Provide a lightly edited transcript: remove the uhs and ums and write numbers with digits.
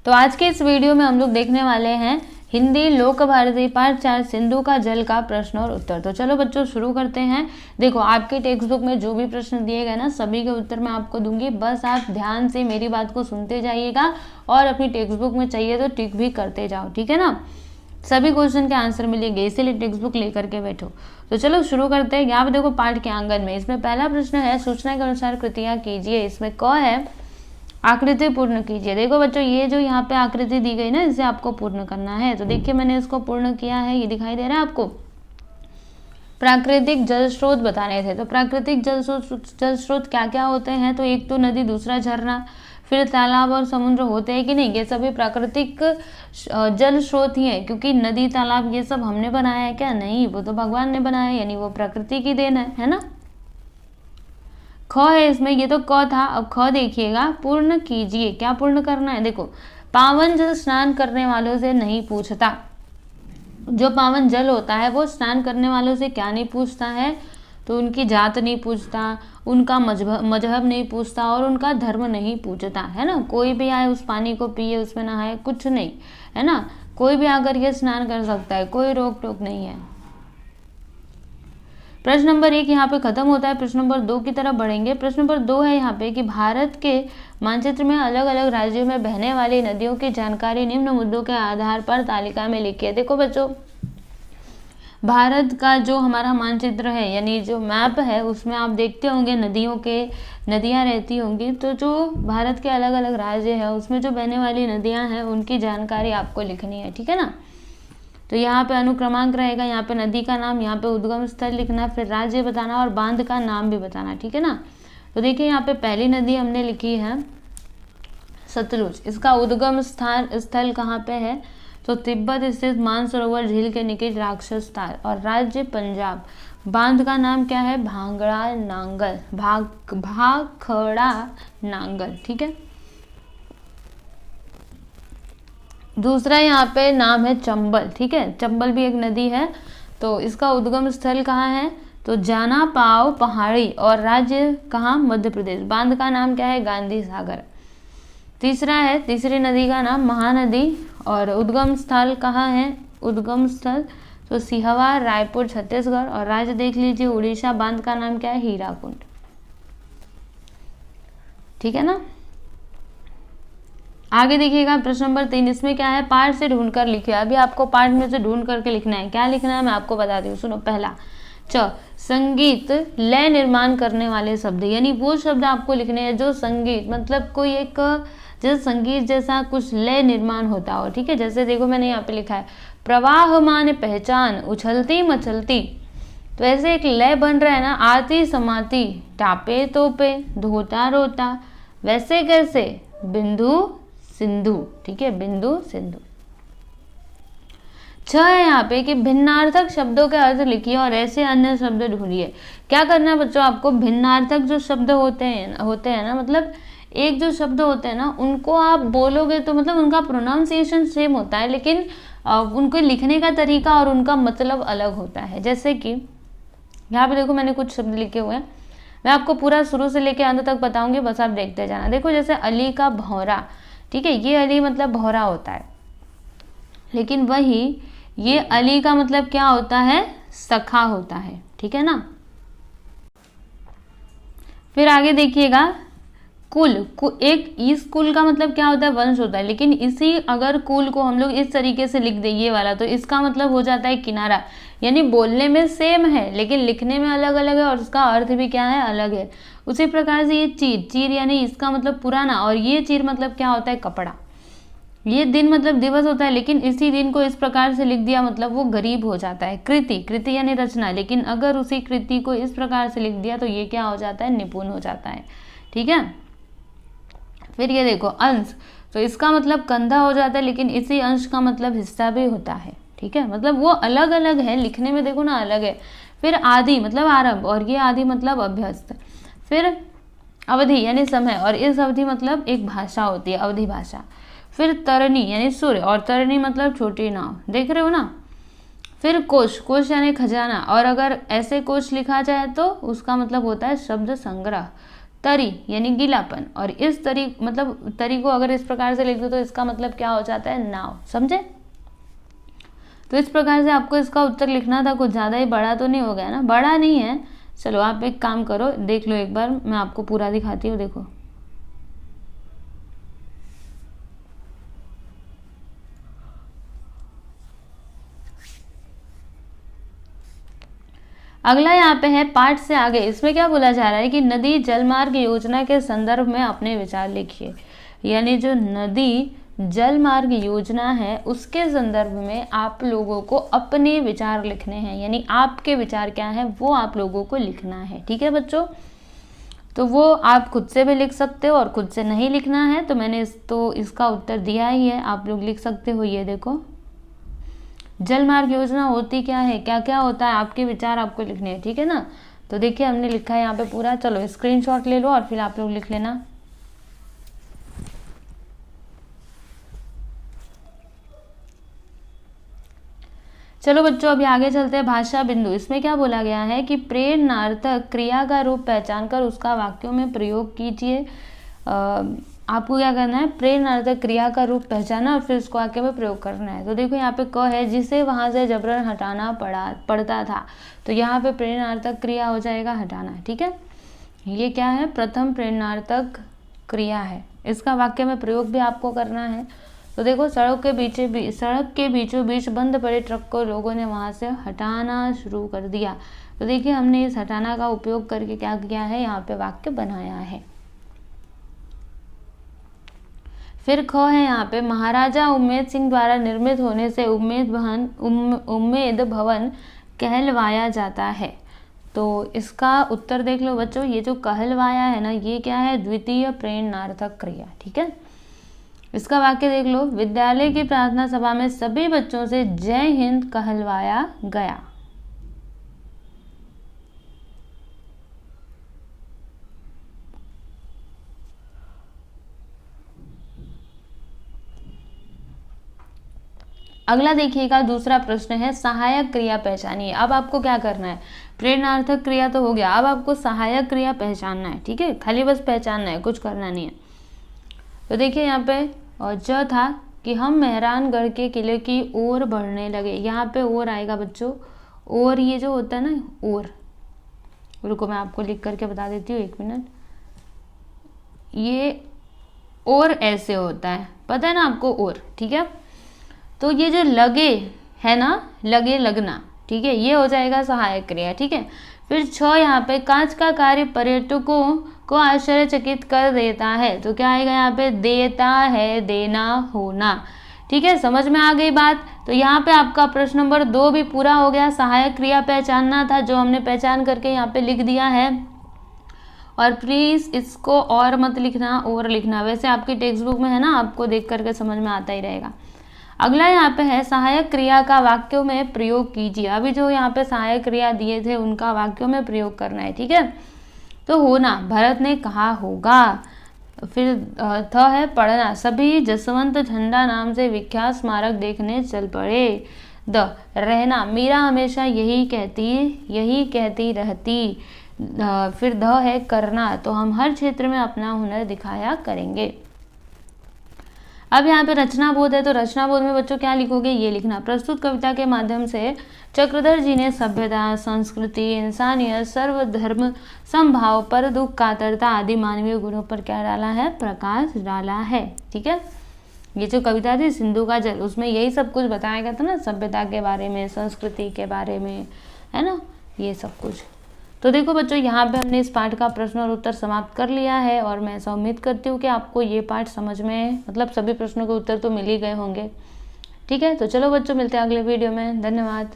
तो आज के इस वीडियो में हम लोग देखने वाले हैं हिंदी लोक भारती पार्ट 4 सिंधु का जल का प्रश्न और उत्तर। तो चलो बच्चों शुरू करते हैं। देखो आपके टेक्स्ट बुक में जो भी प्रश्न दिए गए ना सभी के उत्तर मैं आपको दूंगी, बस आप ध्यान से मेरी बात को सुनते जाइएगा और अपनी टेक्स्ट बुक में चाहिए तो टिक भी करते जाओ, ठीक है ना। सभी क्वेश्चन के आंसर मिलेंगे, इसीलिए टेक्स्ट बुक लेकर के बैठो। तो चलो शुरू करते हैं। यहाँ पे देखो पाठ के आंगन में इसमें पहला प्रश्न है सूचना के अनुसार कृतियां कीजिए। इसमें क है आकृति पूर्ण कीजिए। देखो बच्चों ये जो यहाँ पे आकृति दी गई ना इसे आपको पूर्ण करना है। तो देखिए मैंने इसको पूर्ण किया है, ये दिखाई दे रहा है आपको। प्राकृतिक जल स्रोत बताने थे, तो प्राकृतिक जल स्रोत क्या क्या होते हैं, तो एक तो नदी, दूसरा झरना, फिर तालाब और समुद्र होते हैं कि नहीं, ये सभी प्राकृतिक जल स्रोत ही है। क्योंकि नदी तालाब ये सब हमने बनाया है क्या, नहीं, वो तो भगवान ने बनाया है, यानी वो प्रकृति की देन है ना। ख है इसमें, ये तो क था। अब ख देखिएगा, पूर्ण कीजिए, क्या पूर्ण करना है। देखो पावन जल स्नान करने वालों से नहीं पूछता। जो पावन जल होता है वो स्नान करने वालों से क्या नहीं पूछता है, तो उनकी जात नहीं पूछता, उनका मजहब नहीं पूछता और उनका धर्म नहीं पूछता, है ना। कोई भी आए उस पानी को पिए, उसमें नहाए, कुछ नहीं, है ना। कोई भी आकर के स्नान कर सकता है, कोई रोक टोक नहीं है। प्रश्न नंबर 1 यहाँ पे खत्म होता है। प्रश्न नंबर 2 की तरफ बढ़ेंगे। प्रश्न नंबर 2 है यहाँ पे कि भारत के मानचित्र में अलग अलग राज्यों में बहने वाली नदियों की जानकारी निम्न मुद्दों के आधार पर तालिका में लिखिए। देखो बच्चों भारत का जो हमारा मानचित्र है यानी जो मैप है उसमें आप देखते होंगे नदियाँ रहती होंगी। तो जो भारत के अलग अलग राज्य है उसमें जो बहने वाली नदियाँ हैं उनकी जानकारी आपको लिखनी है, ठीक है ना। तो यहाँ पे अनुक्रमांक रहेगा, यहाँ पे नदी का नाम, यहाँ पे उद्गम स्थल लिखना, फिर राज्य बताना और बांध का नाम भी बताना, ठीक है ना। तो देखिए यहाँ पे पहली नदी हमने लिखी है सतलुज। इसका उद्गम स्थल कहाँ पे है, तो तिब्बत स्थित मानसरोवर झील के निकट राक्षस ताल, और राज्य पंजाब। बांध का नाम क्या है, भांगड़ा नांगल, भाखड़ा नांगल, ठीक है। दूसरा यहाँ पे नाम है चंबल, ठीक है, चंबल भी एक नदी है। तो इसका उद्गम स्थल कहाँ है, तो जाना पाव पहाड़ी, और राज्य कहाँ, मध्य प्रदेश। बांध का नाम क्या है, गांधी सागर। तीसरी नदी का नाम महानदी, और उद्गम स्थल कहाँ है, उद्गम स्थल तो सिहवा, रायपुर, छत्तीसगढ़, और राज्य देख लीजिए उड़ीसा। बांध का नाम क्या है, हीराकुंड, ठीक है ना। आगे देखिएगा प्रश्न नंबर 3, इसमें क्या है, पाठ से ढूंढ कर लिखिए। अभी आपको पाठ में से ढूंढ करके लिखना है। क्या लिखना है मैं आपको बता दूं, सुनो। पहला संगीत लय निर्माण करने वाले शब्द, यानी वो शब्द आपको लिखने हैं जो संगीत मतलब कोई एक जैसे संगीत जैसा कुछ लय निर्माण होता हो, ठीक है। जैसे देखो मैंने यहाँ पे लिखा है प्रवाहमान पहचान उछलती मचलती, तो ऐसे एक लय बन रहा है ना, आती समाती, टापे तोपे, धोता रोता, वैसे कैसे, बिंदु सिंधु, ठीक है, बिंदु सिंधु। 6 है यहाँ पे कि भिन्नार्थक शब्दों के अर्थ लिखिए और ऐसे अन्य शब्द ढूंढिए। क्या करना है बच्चों, आपको भिन्नार्थक जो शब्द होते हैं ना, मतलब एक जो शब्द होते हैं ना उनको आप बोलोगे तो मतलब उनका प्रोनाउंसिएशन सेम होता है, लेकिन उनको लिखने का तरीका और उनका मतलब अलग होता है। जैसे कि यहाँ पे देखो मैंने कुछ शब्द लिखे हुए हैं, मैं आपको पूरा शुरू से लेकर अंत तक बताऊंगी, बस आप देखते जाना। देखो जैसे अली का भौरा, ठीक है, ये अली मतलब भौरा होता है, लेकिन वही ये अली का मतलब क्या होता है, सखा होता है, ठीक है ना। फिर आगे देखिएगा कुल, एक इस कुल का मतलब क्या होता है, वंश होता है, लेकिन इसी अगर कुल को हम लोग इस तरीके से लिख दें ये वाला, तो इसका मतलब हो जाता है किनारा। यानी बोलने में सेम है लेकिन लिखने में अलग अलग है और उसका अर्थ भी क्या है, अलग है। उसी प्रकार से ये चीर यानी इसका मतलब पुराना, और ये चीर मतलब क्या होता है, कपड़ा। ये दिन मतलब दिवस होता है, लेकिन इसी दिन को इस प्रकार से लिख दिया मतलब वो गरीब हो जाता है। कृति यानी रचना, लेकिन अगर उसी कृति को इस प्रकार से लिख दिया तो ये क्या हो जाता है, निपुण हो जाता है, ठीक है। फिर ये देखो अंश, तो इसका मतलब कंधा हो जाता है, लेकिन इसी अंश का मतलब हिस्सा भी होता है, ठीक है, मतलब वो अलग अलग है, लिखने में देखो ना अलग है। फिर आदि मतलब आरंभ, और ये आदि मतलब अभ्यस्त। फिर अवधि यानी समय, और इस अवधि मतलब एक भाषा होती है, अवधि भाषा। फिर तरणी यानी सूर्य, और तरणी मतलब छोटी नाव, देख रहे हो ना। फिर कोश यानी खजाना, और अगर ऐसे कोश लिखा जाए तो उसका मतलब होता है शब्द संग्रह। तरी यानी गीलापन, और इस तरी मतलब तरी को अगर इस प्रकार से लिख दो तो इसका मतलब क्या हो जाता है, नाव। समझे? तो इस प्रकार से आपको इसका उत्तर लिखना था। कुछ ज़्यादा ही बड़ा तो नहीं हो गया ना? बड़ा नहीं है। चलो आप एक काम करो, देख लो एक बार, मैं आपको पूरा दिखाती हूँ। देखो अगला यहाँ पे है पाठ से आगे। इसमें क्या बोला जा रहा है कि नदी जलमार्ग योजना के संदर्भ में अपने विचार लिखिए। यानी जो नदी जल मार्ग योजना है उसके संदर्भ में आप लोगों को अपने विचार लिखने हैं। यानी आपके विचार क्या है वो आप लोगों को लिखना है। ठीक है बच्चों? तो वो आप खुद से भी लिख सकते हो और खुद से नहीं लिखना है तो मैंने इसका उत्तर दिया ही है, आप लोग लिख सकते हो। ये देखो, जल मार्ग योजना होती क्या है, क्या क्या होता है, आपके विचार आपको लिखने हैं। ठीक है ना? तो देखिए हमने लिखा है यहाँ पे पूरा। चलो स्क्रीनशॉट ले लो और फिर आप लोग लिख लेना। चलो बच्चों अभी आगे चलते हैं। भाषा बिंदु। इसमें क्या बोला गया है कि प्रेरणार्थक क्रिया का रूप पहचान कर उसका वाक्यों में प्रयोग कीजिए। आपको क्या करना है, प्रेरणार्थक क्रिया का रूप पहचाना और फिर उसको वाक्य में प्रयोग करना है। तो देखो यहाँ पे क है, जिसे वहां से जबरन हटाना पड़ता था। तो यहाँ पे प्रेरणार्थक क्रिया हो जाएगा हटाना। ठीक है? ये क्या है, प्रथम प्रेरणार्थक क्रिया है। इसका वाक्य में प्रयोग भी आपको करना है। तो देखो, सड़क के बीचों बीच बंद पड़े ट्रक को लोगों ने वहां से हटाना शुरू कर दिया। तो देखिए हमने इस हटाना का उपयोग करके क्या किया है, यहाँ पे वाक्य बनाया है। फिर ख है यहाँ पे, महाराजा उम्मेद सिंह द्वारा निर्मित होने से उम्मेद भवन कहलवाया जाता है। तो इसका उत्तर देख लो बच्चों, ये जो कहलवाया है ना, ये क्या है, द्वितीय प्रेरणार्थक क्रिया। ठीक है? इसका वाक्य देख लो, विद्यालय की प्रार्थना सभा में सभी बच्चों से जय हिंद कहलवाया गया। अगला देखिएगा, दूसरा प्रश्न है सहायक क्रिया पहचानिए। अब आपको क्या करना है, प्रेरणार्थक क्रिया तो हो गया, अब आपको सहायक क्रिया पहचानना है। ठीक है? खाली बस पहचानना है, कुछ करना नहीं है। तो देखिए यहाँ पे और ज था कि हम मेहरानगढ़ के किले की ओर बढ़ने लगे। यहाँ पे ओर आएगा बच्चों, और ये जो होता है ना ओर, रुको मैं आपको लिख करके बता देती हूँ, एक मिनट। ये और ऐसे होता है, पता है ना आपको, और। ठीक है? तो ये जो लगे है ना, लगे लगना, ठीक है, ये हो जाएगा सहायक क्रिया। ठीक है? फिर 6 यहाँ पे, कांच का कार्य पर्यटकों को आश्चर्यचकित कर देता है। तो क्या आएगा यहाँ पे, देता है, देना, होना। ठीक है? समझ में आ गई बात? तो यहाँ पे आपका प्रश्न नंबर 2 भी पूरा हो गया। सहायक क्रिया पहचानना था, जो हमने पहचान करके यहाँ पे लिख दिया है। और प्लीज इसको और मत लिखना, और लिखना। वैसे आपकी टेक्स्ट बुक में है ना, आपको देख करके समझ में आता ही रहेगा। अगला यहाँ पे है सहायक क्रिया का वाक्यों में प्रयोग कीजिए। अभी जो यहाँ पे सहायक क्रिया दिए थे उनका वाक्यों में प्रयोग करना है। ठीक है? तो होना, भरत ने कहा होगा। फिर थ है पढ़ना, सभी जसवंत झंडा नाम से विख्यात स्मारक देखने चल पड़े। द रहना, मीरा हमेशा यही कहती रहती। फिर ध है करना, तो हम हर क्षेत्र में अपना हुनर दिखाया करेंगे। अब यहाँ पे रचना बोध है, तो रचना बोध में बच्चों क्या लिखोगे, ये लिखना, प्रस्तुत कविता के माध्यम से चक्रधर जी ने सभ्यता, संस्कृति, इंसानियत, सर्वधर्म समभाव, पर दुख, कातरता आदि मानवीय गुणों पर क्या डाला है, प्रकाश डाला है। ठीक है? ये जो कविता थी सिंधु का जल, उसमें यही सब कुछ बताया गया था ना, सभ्यता के बारे में, संस्कृति के बारे में, है ना, ये सब कुछ। तो देखो बच्चों, यहाँ पे हमने इस पाठ का प्रश्न और उत्तर समाप्त कर लिया है, और मैं ऐसा उम्मीद करती हूँ कि आपको ये पाठ समझ में, मतलब सभी प्रश्नों के उत्तर तो मिल ही गए होंगे। ठीक है? तो चलो बच्चों, मिलते हैं अगले वीडियो में। धन्यवाद।